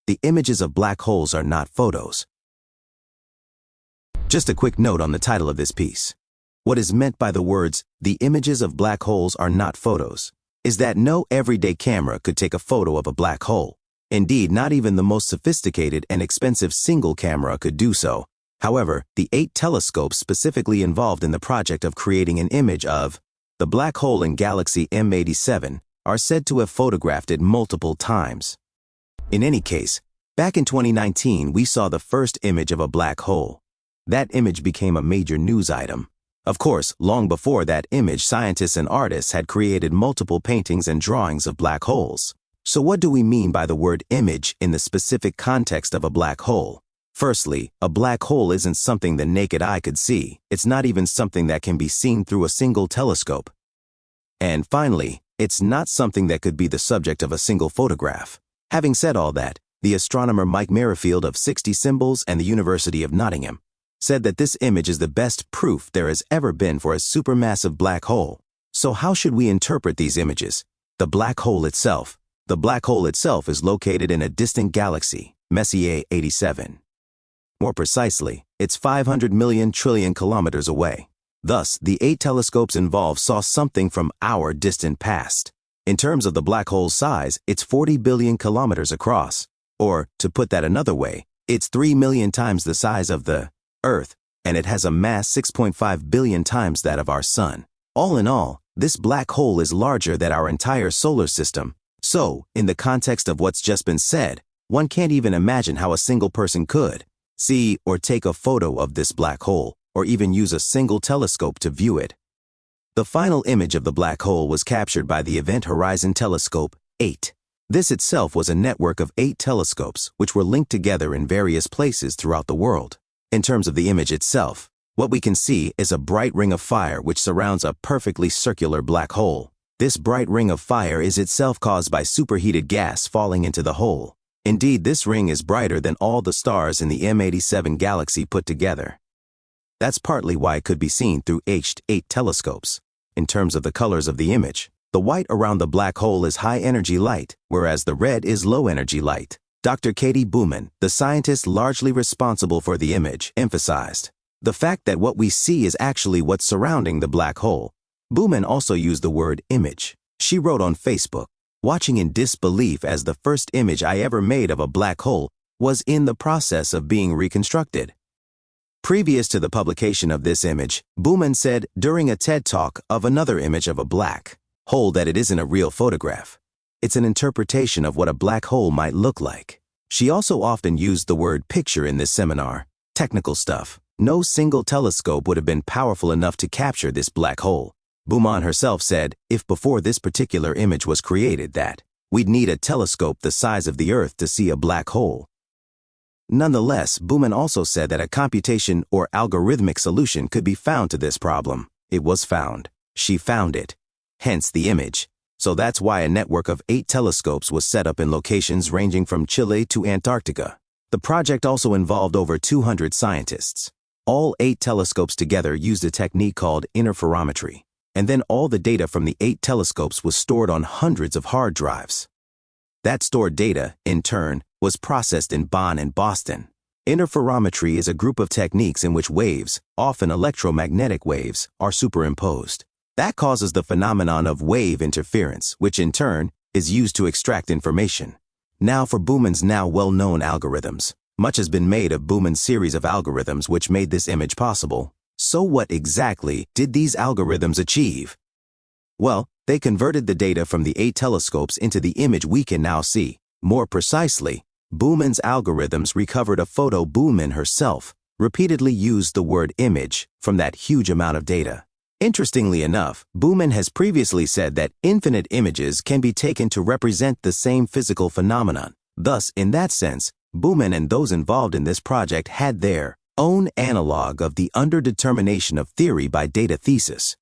the images of black holes are not photos. Just a quick note on the title of this piece. What is meant by the words, "the images of black holes are not photos," is that no everyday camera could take a photo of a black hole. Indeed, not even the most sophisticated and expensive single camera could do so. However, the 8 telescopes specifically involved in the project of creating an image of the black hole in galaxy M87 are said to have photographed it multiple times. In any case, back in 2019, we saw the first image of a black hole. That image became a major news item. Of course, long before that image, scientists and artists had created multiple paintings and drawings of black holes. So what do we mean by the word image in the specific context of a black hole? Firstly, a black hole isn't something the naked eye could see. It's not even something that can be seen through a single telescope. And finally, it's not something that could be the subject of a single photograph. Having said all that, the astronomer Mike Merrifield of 60 Symbols and the University of Nottingham said that this image is the best proof there has ever been for a supermassive black hole. So how should we interpret these images? The black hole itself. The black hole itself is located in a distant galaxy, Messier 87. More precisely, it's 500 million trillion kilometers away. Thus, the 8 telescopes involved saw something from our distant past. In terms of the black hole's size, it's 40 billion kilometers across. Or, to put that another way, it's 3 million times the size of the Earth, and it has a mass 6.5 billion times that of our Sun. All in all, this black hole is larger than our entire solar system. So, in the context of what's just been said, one can't even imagine how a single person could see or take a photo of this black hole, or even use a single telescope to view it. The final image of the black hole was captured by the Event Horizon Telescope 8. This itself was a network of 8 telescopes which were linked together in various places throughout the world. In terms of the image itself, what we can see is a bright ring of fire which surrounds a perfectly circular black hole. This bright ring of fire is itself caused by superheated gas falling into the hole. Indeed, this ring is brighter than all the stars in the M87 galaxy put together. That's partly why it could be seen through H8 telescopes. In terms of the colors of the image, the white around the black hole is high-energy light, whereas the red is low-energy light. Dr. Katie Booman, the scientist largely responsible for the image, emphasized the fact that what we see is actually what's surrounding the black hole. Booman also used the word image. She wrote on Facebook, "Watching in disbelief as the first image I ever made of a black hole was in the process of being reconstructed." Previous to the publication of this image, Booman said during a TED Talk of another image of a black hole that it isn't a real photograph. It's an interpretation of what a black hole might look like. She also often used the word picture in this seminar. Technical stuff. No single telescope would have been powerful enough to capture this black hole. Booman herself said, if before this particular image was created that we'd need a telescope the size of the Earth to see a black hole. Nonetheless, Booman also said that a computation or algorithmic solution could be found to this problem. It was found. She found it. Hence the image. So that's why a network of 8 telescopes was set up in locations ranging from Chile to Antarctica. The project also involved over 200 scientists. All 8 telescopes together used a technique called interferometry. And then all the data from the 8 telescopes was stored on hundreds of hard drives. That stored data, in turn, was processed in Bonn and Boston. Interferometry is a group of techniques in which waves, often electromagnetic waves, are superimposed. That causes the phenomenon of wave interference, which in turn is used to extract information. Now for Booman's now well-known algorithms. Much has been made of Booman's series of algorithms which made this image possible. So what exactly did these algorithms achieve? Well, they converted the data from the 8 telescopes into the image we can now see. More precisely, Booman's algorithms recovered a photo Booman herself repeatedly used the word image from that huge amount of data. Interestingly enough, Booman has previously said that infinite images can be taken to represent the same physical phenomenon. Thus, in that sense, Booman and those involved in this project had their own analog of the underdetermination of theory by data thesis.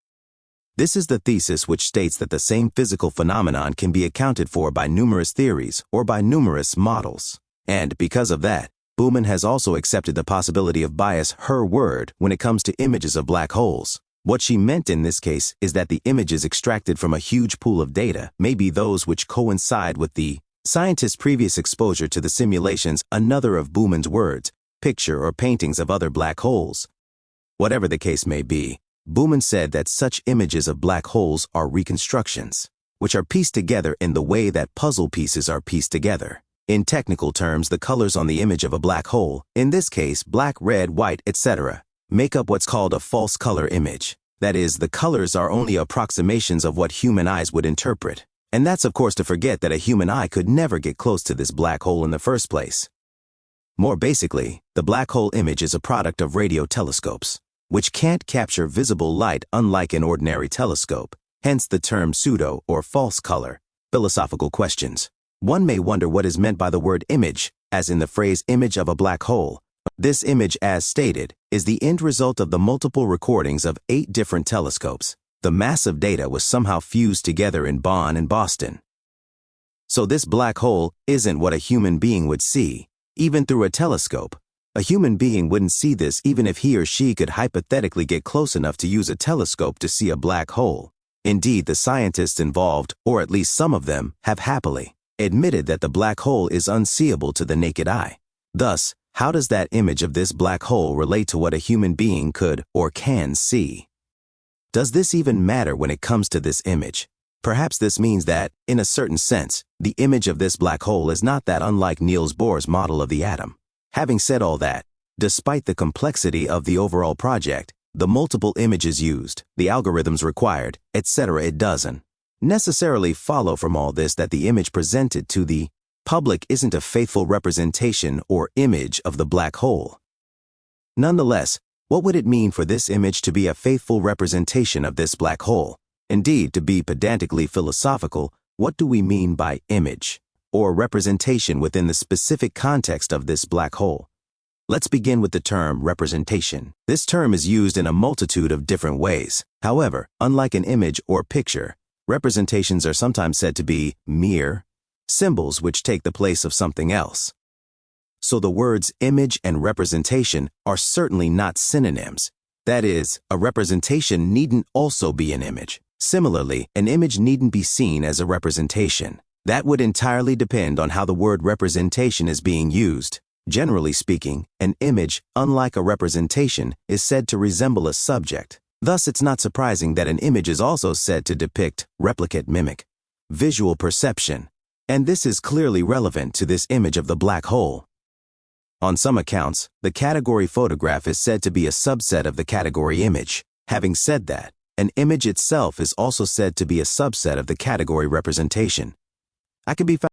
This is the thesis which states that the same physical phenomenon can be accounted for by numerous theories or by numerous models. And because of that, Booman has also accepted the possibility of bias her word when it comes to images of black holes. What she meant in this case is that the images extracted from a huge pool of data may be those which coincide with the Scientists' previous exposure to the simulations, another of Bowman's words, picture or paintings of other black holes. Whatever the case may be, Bowman said that such images of black holes are reconstructions, which are pieced together in the way that puzzle pieces are pieced together. In technical terms, the colors on the image of a black hole, in this case black, red, white, etc., make up what's called a false color image. That is, the colors are only approximations of what human eyes would interpret. And that's of course to forget that a human eye could never get close to this black hole in the first place. More basically, the black hole image is a product of radio telescopes, which can't capture visible light unlike an ordinary telescope, hence the term pseudo or false color. Philosophical questions. One may wonder what is meant by the word image, as in the phrase image of a black hole. This image, as stated, is the end result of the multiple recordings of 8 different telescopes. The massive data was somehow fused together in Bonn and Boston. So this black hole isn't what a human being would see, even through a telescope. A human being wouldn't see this even if he or she could hypothetically get close enough to use a telescope to see a black hole. Indeed, the scientists involved, or at least some of them, have happily admitted that the black hole is unseeable to the naked eye. Thus, how does that image of this black hole relate to what a human being could or can see? Does this even matter when it comes to this image? Perhaps this means that, in a certain sense, the image of this black hole is not that unlike Niels Bohr's model of the atom. Having said all that, despite the complexity of the overall project, the multiple images used, the algorithms required, etc., it doesn't necessarily follow from all this that the image presented to the public isn't a faithful representation or image of the black hole. Nonetheless, what would it mean for this image to be a faithful representation of this black hole? Indeed, to be pedantically philosophical, what do we mean by image, or representation within the specific context of this black hole? Let's begin with the term representation. This term is used in a multitude of different ways. However, unlike an image or picture, representations are sometimes said to be mere symbols which take the place of something else. So the words image and representation are certainly not synonyms. That is, a representation needn't also be an image. Similarly, an image needn't be seen as a representation. That would entirely depend on how the word representation is being used. Generally speaking, an image, unlike a representation, is said to resemble a subject. Thus, it's not surprising that an image is also said to depict, replicate, mimic, visual perception. And this is clearly relevant to this image of the black hole. On some accounts, the category photograph is said to be a subset of the category image. Having said that, an image itself is also said to be a subset of the category representation. I can be found